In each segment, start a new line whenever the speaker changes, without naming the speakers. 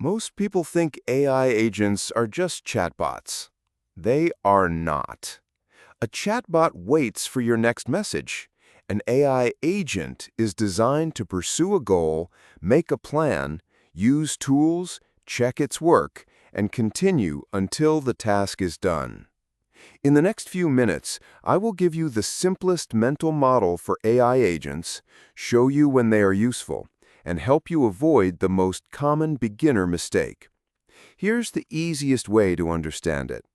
Most people think AI agents are just chatbots. They are not. A chatbot waits for your next message. An AI agent is designed to pursue a goal, make a plan, use tools, check its work, and continue until the task is done. In the next few minutes, I will give you the simplest mental model for AI agents, show you when they are useful, and help you avoid the most common beginner mistake. Here's the easiest way to understand it.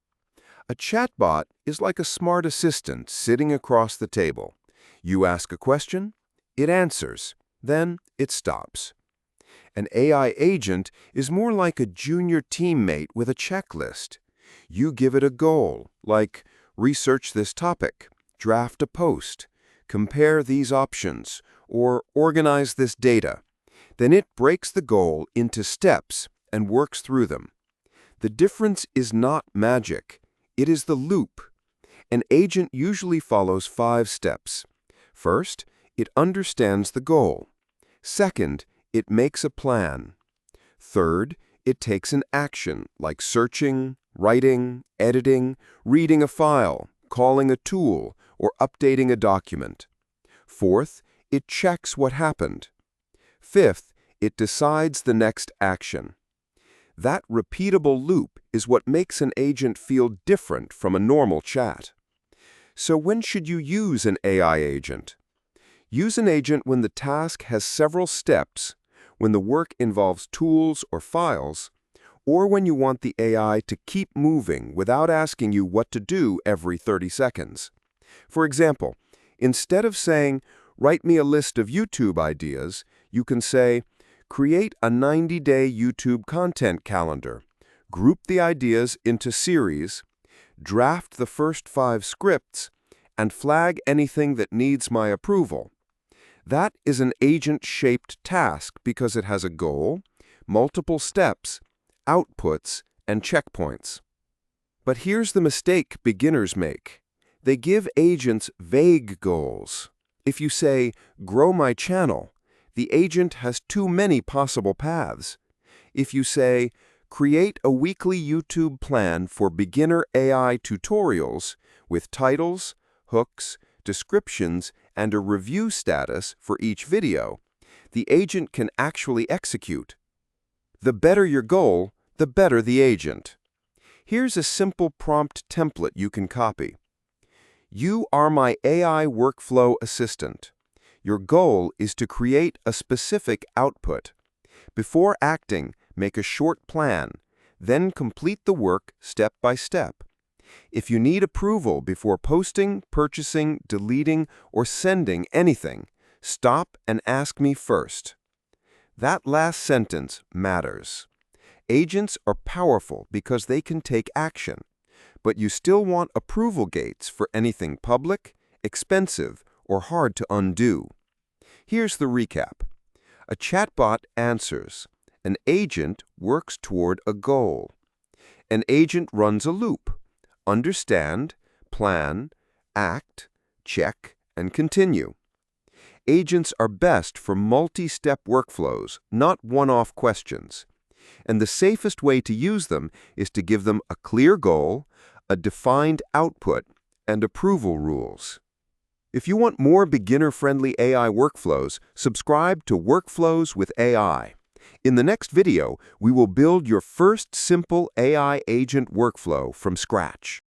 A chatbot is like a smart assistant sitting across the table. You ask a question, it answers, then it stops. An AI agent is more like a junior teammate with a checklist. You give it a goal, like research this topic, draft a post, compare these options, or organize this data. Then it breaks the goal into steps and works through them. The difference is not magic. It is the loop. An agent usually follows 5 steps. First, it understands the goal. Second, it makes a plan. Third, it takes an action like searching, writing, editing, reading a file, calling a tool, or updating a document. Fourth, it checks what happened. Fifth, it decides the next action. That repeatable loop is what makes an agent feel different from a normal chat. So when should you use an AI agent? Use an agent when the task has several steps, when the work involves tools or files, or when you want the AI to keep moving without asking you what to do every 30 seconds. For example, instead of saying, "Write me a list of YouTube ideas," you can say, "Create a 90-day YouTube content calendar, group the ideas into series, draft the first 5 scripts, and flag anything that needs my approval." That is an agent-shaped task because it has a goal, multiple steps, outputs, and checkpoints. But here's the mistake beginners make. They give agents vague goals. If you say, "Grow my channel," the agent has too many possible paths. If you say, "Create a weekly YouTube plan for beginner AI tutorials with titles, hooks, descriptions, and a review status for each video," the agent can actually execute. The better your goal, the better the agent. Here's a simple prompt template you can copy. You are my AI workflow assistant. Your goal is to create a specific output. Before acting, make a short plan, then complete the work step by step. If you need approval before posting, purchasing, deleting, or sending anything, stop and ask me first. That last sentence matters. Agents are powerful because they can take action, but you still want approval gates for anything public, expensive, or hard to undo. Here's the recap. A chatbot answers. An agent works toward a goal. An agent runs a loop. Understand, plan, act, check, and continue. Agents are best for multi-step workflows, not one-off questions. And the safest way to use them is to give them a clear goal, a defined output, and approval rules. If you want more beginner-friendly AI workflows, subscribe to Workflows with AI. In the next video, we will build your first simple AI agent workflow from scratch.